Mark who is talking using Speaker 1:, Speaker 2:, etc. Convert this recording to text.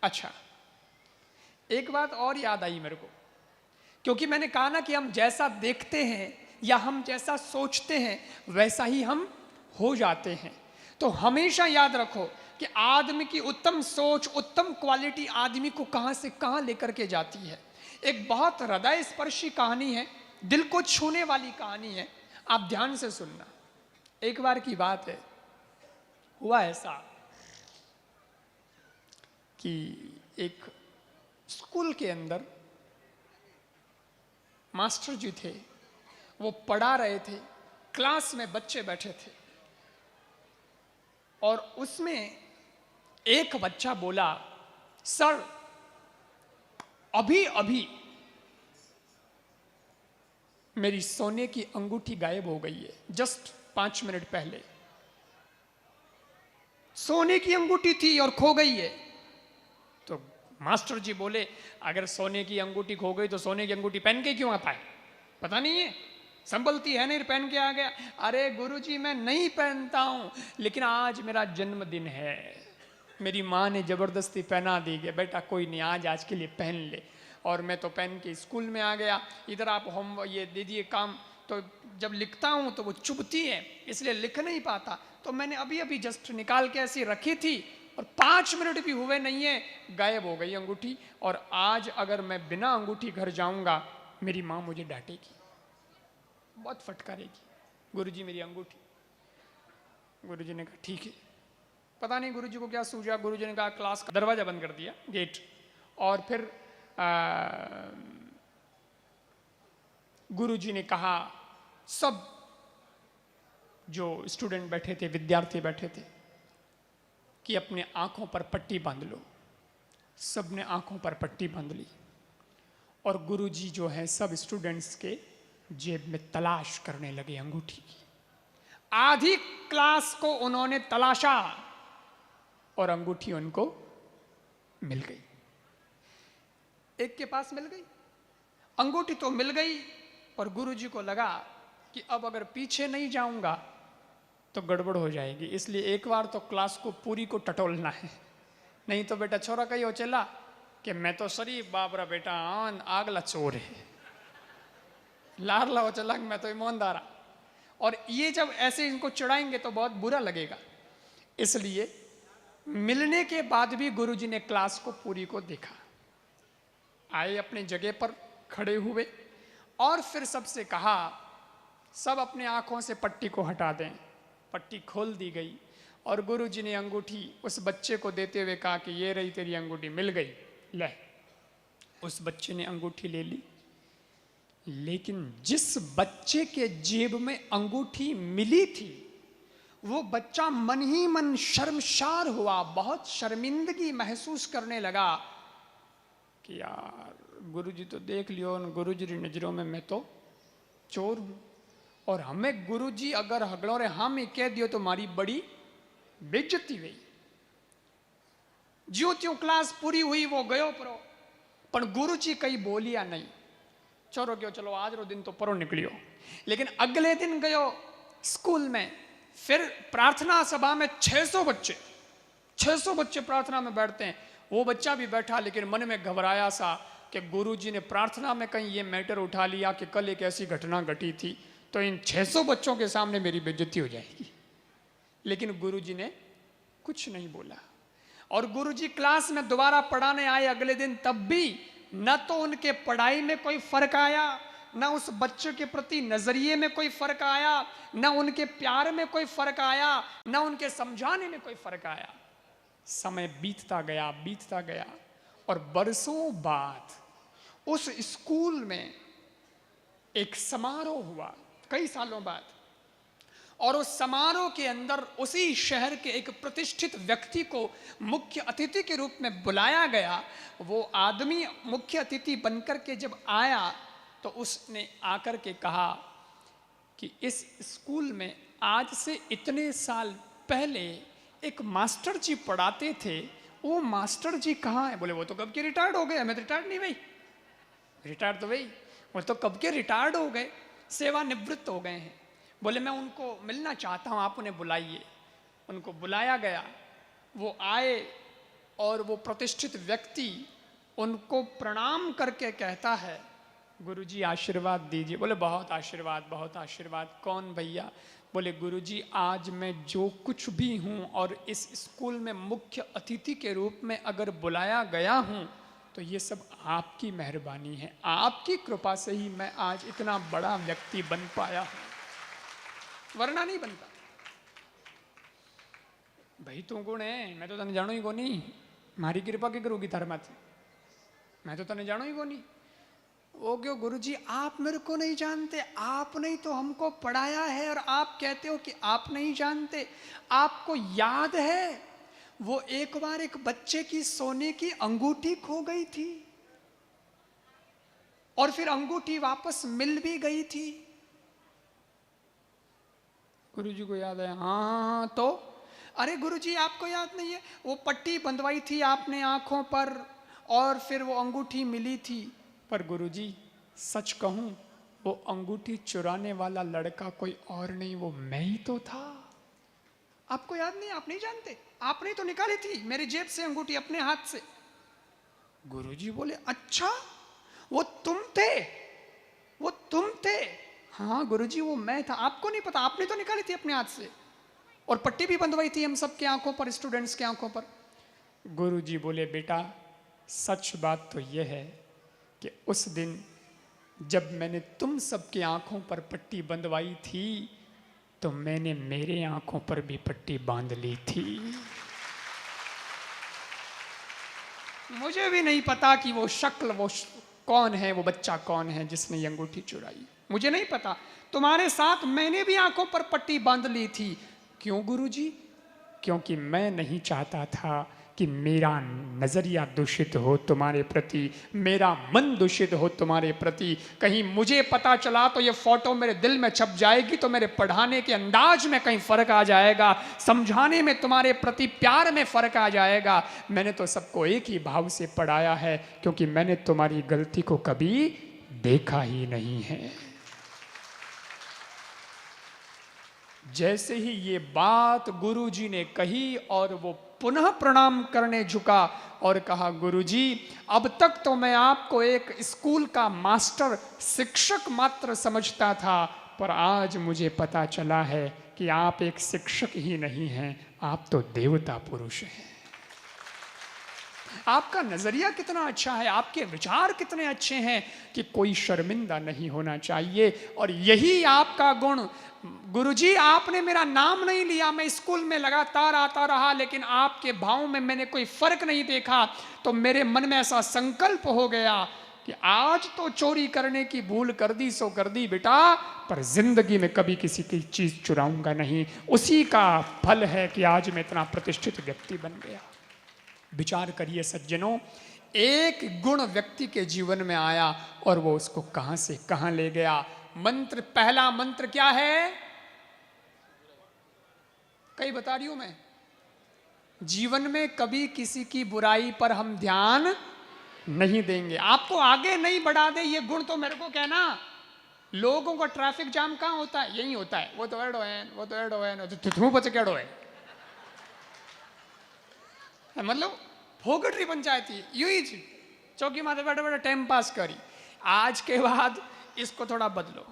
Speaker 1: अच्छा, एक बात और याद आई मेरे को, क्योंकि मैंने कहा ना कि हम जैसा देखते हैं या हम जैसा सोचते हैं वैसा ही हम हो जाते हैं। तो हमेशा याद रखो कि आदमी की उत्तम सोच, उत्तम क्वालिटी आदमी को कहां से कहां लेकर के जाती है। एक बहुत हृदय स्पर्शी कहानी है, दिल को छूने वाली कहानी है, आप ध्यान से सुनना। एक बार की बात है, हुआ ऐसा कि एक स्कूल के अंदर मास्टर जी थे, वो पढ़ा रहे थे, क्लास में बच्चे बैठे थे और उसमें एक बच्चा बोला, सर अभी अभी मेरी सोने की अंगूठी गायब हो गई है, जस्ट 5 मिनट पहले सोने की अंगूठी थी और खो गई है। तो मास्टर जी बोले, अगर सोने की अंगूठी खो गई तो सोने की अंगूठी पहन के क्यों आता है, पता नहीं है, संभलती है नहीं, पहन के आ गया। अरे गुरुजी मैं नहीं पहनता हूं, लेकिन आज मेरा जन्मदिन है, मेरी माँ ने जबरदस्ती पहना दी कि बेटा कोई नहीं, आज के लिए पहन ले। और मैं तो पहन के स्कूल में आ गया, इधर आप होम ये दे दिए काम, तो जब लिखता हूं तो वो चुभती है, इसलिए लिख नहीं पाता, तो मैंने अभी अभी जस्ट निकाल के ऐसी रखी थी और 5 मिनट भी हुए नहीं है, गायब हो गई अंगूठी। और आज अगर मैं बिना अंगूठी घर जाऊंगा, मेरी माँ मुझे डांटेगी, बहुत फटकारेगी, गुरुजी मेरी अंगूठी। गुरुजी ने कहा ठीक है। पता नहीं गुरुजी को क्या सूझा, गुरुजी ने कहा क्लास का दरवाजा बंद कर दिया, गेट, और फिर गुरुजी ने कहा, सब जो स्टूडेंट बैठे थे, विद्यार्थी बैठे थे, कि अपने आंखों पर पट्टी बांध लो। सब ने आंखों पर पट्टी बांध ली और गुरुजी जो है सब स्टूडेंट्स के जेब में तलाश करने लगे अंगूठी की। आधी क्लास को उन्होंने तलाशा और अंगूठी उनको मिल गई। एक के पास मिल गई अंगूठी, तो मिल गई, और गुरुजी को लगा कि अब अगर पीछे नहीं जाऊंगा तो गड़बड़ हो जाएगी, इसलिए एक बार तो क्लास को पूरी को टटोलना है, नहीं तो बेटा छोरा कही हो चला कि मैं तो शरीफ बाबरा बेटा आन आगला चोर है, लारला हो चला मैं तो ईमानदार। और ये जब ऐसे इनको चढ़ाएंगे तो बहुत बुरा लगेगा, इसलिए मिलने के बाद भी गुरुजी ने क्लास को पूरी को देखा, आए अपने जगह पर खड़े हुए और फिर सबसे कहा, सब अपने आंखों से पट्टी को हटा दें। पट्टी खोल दी गई और गुरुजी ने अंगूठी उस बच्चे को देते हुए कहा कि ये रही तेरी अंगूठी, मिल गई, ले। उस बच्चे ने अंगूठी ले ली, लेकिन जिस बच्चे के जेब में अंगूठी मिली थी वो बच्चा मन ही मन शर्मसार हुआ, बहुत शर्मिंदगी महसूस करने लगा कि यार गुरुजी तो देख लियो, उन गुरुजी की नजरों में मैं तो चोर हूं, और हमें गुरुजी अगर हगड़ों रे हाँ में कह दियो तो मारी बड़ी बेइज्जती हुई। ज्यों त्यों क्लास पूरी हुई, वो गयो परो, पर गुरुजी कहीं बोलिया नहीं, छोरो क्यों चलो आज रो दिन तो परो निकलियो। लेकिन अगले दिन गयो स्कूल में, फिर प्रार्थना सभा में 600 बच्चे प्रार्थना में बैठते हैं, वो बच्चा भी बैठा, लेकिन मन में घबराया सा कि गुरुजी ने प्रार्थना में कहीं ये मैटर उठा लिया कि कल एक ऐसी घटना घटी थी तो इन 600 बच्चों के सामने मेरी बेइज्जती हो जाएगी। लेकिन गुरुजी ने कुछ नहीं बोला, और गुरुजी क्लास में दोबारा पढ़ाने आए अगले दिन, तब भी न तो उनके पढ़ाई में कोई फर्क आया, न उस बच्चे के प्रति नजरिए में कोई फर्क आया, न उनके प्यार में कोई फर्क आया, न उनके समझाने में कोई फर्क आया। समय बीतता गया और बरसों बाद उस स्कूल में एक समारोह हुआ, कई सालों बाद, और उस समारोह के अंदर उसी शहर के एक प्रतिष्ठित व्यक्ति को मुख्य अतिथि के रूप में बुलाया गया। वो आदमी मुख्य अतिथि बनकर के जब आया तो उसने आकर के कहा कि इस स्कूल में आज से इतने साल पहले एक मास्टर जी पढ़ाते थे, वो मास्टर जी कहाँ हैं? बोले वो तो कब के रिटायर्ड हो गए। मैं तो रिटायर्ड नहीं भाई, रिटायर्ड तो भाई वो तो कब के रिटायर्ड हो गए, सेवानिवृत्त हो गए हैं। बोले मैं उनको मिलना चाहता हूँ, आप उन्हें बुलाइए। उनको बुलाया गया, वो आए और वो प्रतिष्ठित व्यक्ति उनको प्रणाम करके कहता है, गुरुजी आशीर्वाद दीजिए। बोले बहुत आशीर्वाद, बहुत आशीर्वाद। कौन भैया? बोले गुरुजी, आज मैं जो कुछ भी हूँ और इस स्कूल में मुख्य अतिथि के रूप में अगर बुलाया गया हूँ तो ये सब आपकी मेहरबानी है, आपकी कृपा से ही मैं आज इतना बड़ा व्यक्ति बन पाया हूँ, वरना नहीं बनता। भाई तू कौन है? मैं तो तने जानो ही को नहीं, मारी कृपा की करूँगी तार माथे, मैं तो तने जानो ही को नहीं। वो क्यों गुरुजी, आप मेरे को नहीं जानते, आपने ही तो हमको पढ़ाया है और आप कहते हो कि आप नहीं जानते। आपको याद है वो एक बार एक बच्चे की सोने की अंगूठी खो गई थी और फिर अंगूठी वापस मिल भी गई थी। गुरुजी को याद है? हाँ तो अरे गुरुजी आपको याद नहीं है? वो पट्टी बंधवाई थी आपने आंखों पर और फिर वो अंगूठी मिली थी। पर गुरुजी सच कहूं, वो अंगूठी चुराने वाला लड़का कोई और नहीं, वो मैं ही तो था। आपको याद नहीं? आप नहीं जानते? आपने तो निकाली थी मेरी जेब से अंगूठी अपने हाथ से। गुरुजी बोले अच्छा, वो तुम थे? वो तुम थे? हाँ गुरुजी वो मैं था। आपको नहीं पता? आपने तो निकाली थी अपने हाथ से और पट्टी भी बंधवाई थी हम सबके आंखों पर, स्टूडेंट्स के आंखों पर। गुरुजी बोले बेटा सच बात तो यह है कि उस दिन जब मैंने तुम सबकी आंखों पर पट्टी बंधवाई थी तो मैंने मेरे आंखों पर भी पट्टी बांध ली थी। मुझे भी नहीं पता कि वो शक्ल, वो कौन है, वो बच्चा कौन है जिसने ये अंगूठी चुराई, मुझे नहीं पता। तुम्हारे साथ मैंने भी आंखों पर पट्टी बांध ली थी। क्यों गुरुजी? क्योंकि मैं नहीं चाहता था कि मेरा नजरिया दूषित हो तुम्हारे प्रति, मेरा मन दूषित हो तुम्हारे प्रति। कहीं मुझे पता चला तो ये फोटो मेरे दिल में छप जाएगी तो मेरे पढ़ाने के अंदाज में कहीं फर्क आ जाएगा, समझाने में तुम्हारे प्रति प्यार में फर्क आ जाएगा। मैंने तो सबको एक ही भाव से पढ़ाया है क्योंकि मैंने तुम्हारी गलती को कभी देखा ही नहीं है। जैसे ही ये बात गुरुजी ने कही और वो पुनः प्रणाम करने झुका और कहा गुरुजी अब तक तो मैं आपको एक स्कूल का मास्टर, शिक्षक मात्र समझता था, पर आज मुझे पता चला है कि आप एक शिक्षक ही नहीं हैं, आप तो देवता पुरुष हैं। आपका नजरिया कितना अच्छा है, आपके विचार कितने अच्छे हैं कि कोई शर्मिंदा नहीं होना चाहिए। और यही आपका गुण। गुरुजी आपने मेरा नाम नहीं लिया, मैं स्कूल में लगातार आता रहा, लेकिन आपके भावों में मैंने कोई फर्क नहीं देखा, तो मेरे मन में ऐसा संकल्प हो गया कि आज तो चोरी करने की भूल कर दी सो कर दी बेटा, पर जिंदगी में कभी किसी की चीज चुराऊंगा नहीं। उसी का फल है कि आज मैं इतना प्रतिष्ठित व्यक्ति बन गया। विचार करिए सज्जनों, एक गुण व्यक्ति के जीवन में आया और वो उसको कहां से कहां ले गया। मंत्र, पहला मंत्र क्या है? कई बता रही हूं मैं। जीवन में कभी किसी की बुराई पर हम ध्यान नहीं देंगे। आपको आगे नहीं बढ़ा दे ये गुण तो मेरे को कहना। लोगों का ट्रैफिक जाम कहां होता है? यही होता है। वो तो एडो है, वो तो एडो है, तू बच केड़ो है, मतलब फोगटरी पंचायती यू ही चौकी माथे बैठे बैठे टाइम पास करी। आज के बाद इसको थोड़ा बदलो।